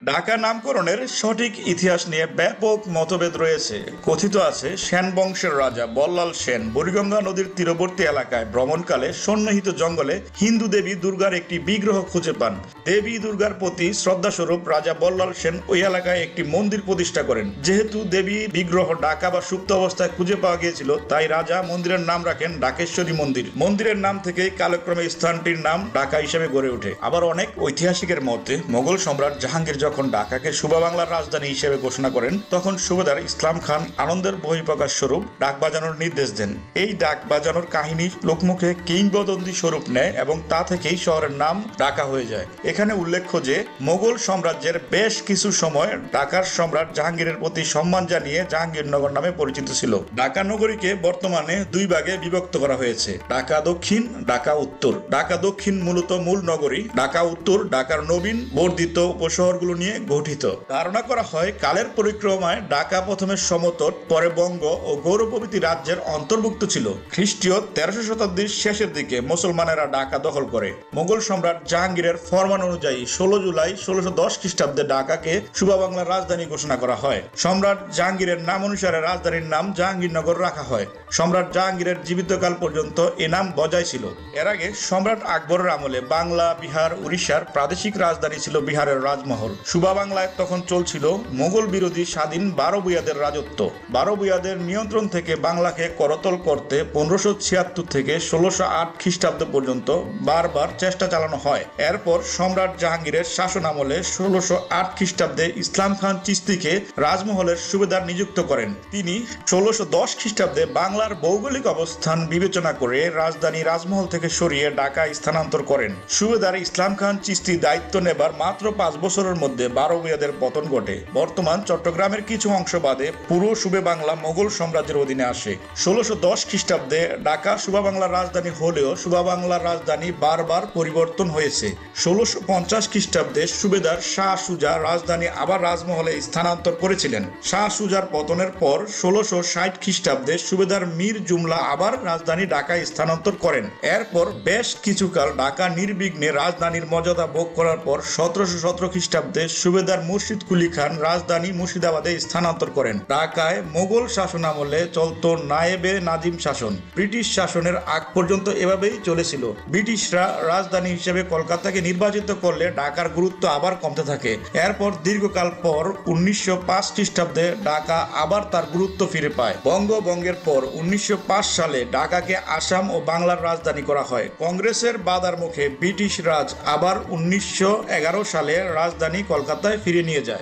ঢাকা নামকরণের সঠিক ইতিহাস নিয়ে ব্যাপক মতভেদ রয়েছে। কথিত আছে, সেন বংশের রাজা বল্লাল সেন বুড়িগঙ্গা নদীর তীরবর্তী এলাকায় ভ্রমণকালে সন্নিহিত জঙ্গলে হিন্দু দেবী দুর্গার একটি বিগ্রহ খুঁজে পান। দেবী দুর্গার প্রতি শ্রদ্ধাস্বরূপ রাজা বল্লাল সেন ওই এলাকায় একটি মন্দির প্রতিষ্ঠা করেন। যেহেতু দেবী বিগ্রহ ঢাকা বা সুপ্ত অবস্থায় খুঁজে পাওয়া গিয়েছিল, তাই রাজা মন্দিরের নাম রাখেন ঢাকেশ্বরী মন্দির। মন্দিরের নাম থেকেই কালক্রমে স্থানটির নাম ঢাকা হিসেবে গড়ে ওঠে। আবার অনেক ঐতিহাসিকের মতে মোগল সম্রাট জাহাঙ্গীর যখন ঢাকাকে সুবা বাংলার রাজধানী হিসেবে ঘোষণা করেন, তখন সুবেদার ইসলাম খান আনন্দের বহিঃপ্রকাশ স্বরূপ ডাক বাজানোর নির্দেশ দেন। এই ডাক বাজানোর কাহিনী লোকমুখে কিংবদন্তি স্বরূপ নেয় এবং তা থেকেই শহরের নাম ঢাকা হয়ে যায়। এখানে উল্লেখ্য যে মোগল সাম্রাজ্যের বেশ কিছু সময় ঢাকার সম্রাট জাহাঙ্গীরের প্রতি সম্মান জানিয়ে জাহাঙ্গীরনগর নামে পরিচিত ছিল। ঢাকা নগরীকে বর্তমানে দুই ভাগে বিভক্ত করা হয়েছে: ঢাকা দক্ষিণ, ঢাকা উত্তর। ঢাকা দক্ষিণ মূলত মূল নগরী, ঢাকা উত্তর ঢাকার নবীন বর্ধিত উপশহরগুলো নিয়ে গঠিত। ধারণা করা হয় কালের পরিক্রমায় ঢাকা প্রথমে সমতট, পরে বঙ্গ ও গৌড় প্রভৃতি রাজ্যের অন্তর্ভুক্ত ছিল। খ্রিস্টীয় 1300 শতাব্দীর শেষের দিকে মুসলমানেরা ঢাকা দখল করে। মোগল সম্রাট জাহাঙ্গীরের ফরমান অনুযায়ী 16 জুলাই 1610 খ্রিস্টাব্দে ঢাকাকে সুবা বাংলার রাজধানী ঘোষণা করা হয়। সম্রাট জাহাঙ্গীরের নাম অনুসারে রাজধানীর নাম জাহাঙ্গীরনগর রাখা হয়। সম্রাট জাহাঙ্গীরের জীবিতকাল পর্যন্ত এ নাম বজায় ছিল। এর আগে সম্রাট আকবরের আমলে বাংলা, বিহার, উড়িষ্যার প্রাদেশিক রাজধানী ছিল বিহারের রাজমহল। সুবা বাংলায় তখন চলছিল মোগল বিরোধী স্বাধীন 12 ভূঁইয়াদের রাজত্ব। 12 ভূঁইয়াদের নিয়ন্ত্রণ থেকে বাংলাকে করতল করতে 1576 থেকে 1608 খ্রিস্টাব্দ পর্যন্ত বারবার চেষ্টা চালানো হয়। এরপর সম্রাট জাহাঙ্গীরের শাসন আমলে 1608 খ্রিস্টাব্দে ইসলাম খান চিশতিকে রাজমহলের সুবেদার নিযুক্ত করেন। তিনি 1610 খ্রিস্টাব্দে বাংলার ভৌগোলিক অবস্থান বিবেচনা করে রাজধানী রাজমহল থেকে সরিয়ে ঢাকা স্থানান্তর করেন। সুবেদার ইসলাম খান চিশতি দায়িত্ব নেবার মাত্র 5 বছরের মধ্যে 12 ভূঁইয়াদের পতন ঘটে। বর্তমান চট্টগ্রামের কিছু অংশ বাদে পুরো সুবে বাংলা মোগল সাম্রাজ্যের অধীনে আসে। 1610 খ্রিস্টাব্দে ঢাকা সুবা বাংলার রাজধানী হলেও সুবা বাংলার রাজধানী বারবার পরিবর্তন হয়েছে। 1650 খ্রিস্টাব্দে সুবেদার শাহ সুজা রাজধানী আবার রাজমহলে স্থানান্তর করেছিলেন। শাহ সুজার পতনের পর 1660 খ্রিস্টাব্দে সুবেদার মীর জুমলা আবার রাজধানী ঢাকায় স্থানান্তর করেন। এরপর বেশ কিছুকাল ঢাকা নির্বিঘ্নে রাজধানীর মর্যাদা ভোগ করার পর 1717 খ্রিস্টাব্দে সুবেদার মুর্শিদ কুলি খান রাজধানী মুর্শিদাবাদে স্থানান্তর করেন। ঢাকায় মোগল শাসন আমলে চলত নায়েবে নাজিম শাসন। ব্রিটিশ শাসনের আগ পর্যন্ত এভাবেই চলেছিল। ব্রিটিশরা রাজধানী হিসেবে কলকাতাকে নির্বাচিত করলে ঢাকার গুরুত্ব আবার কমতে থাকে। এরপর দীর্ঘকাল পর 1905 খ্রিস্টাব্দে ঢাকা আবার তার গুরুত্ব ফিরে পায়। বঙ্গভঙ্গের পর 1905 সালে ঢাকাকে আসাম ও বাংলার রাজধানী করা হয়। কংগ্রেসের বাধার মুখে ব্রিটিশ রাজ আবার 1911 সালে রাজধানী কলকাতায় ফিরিয়ে নিয়ে যায়।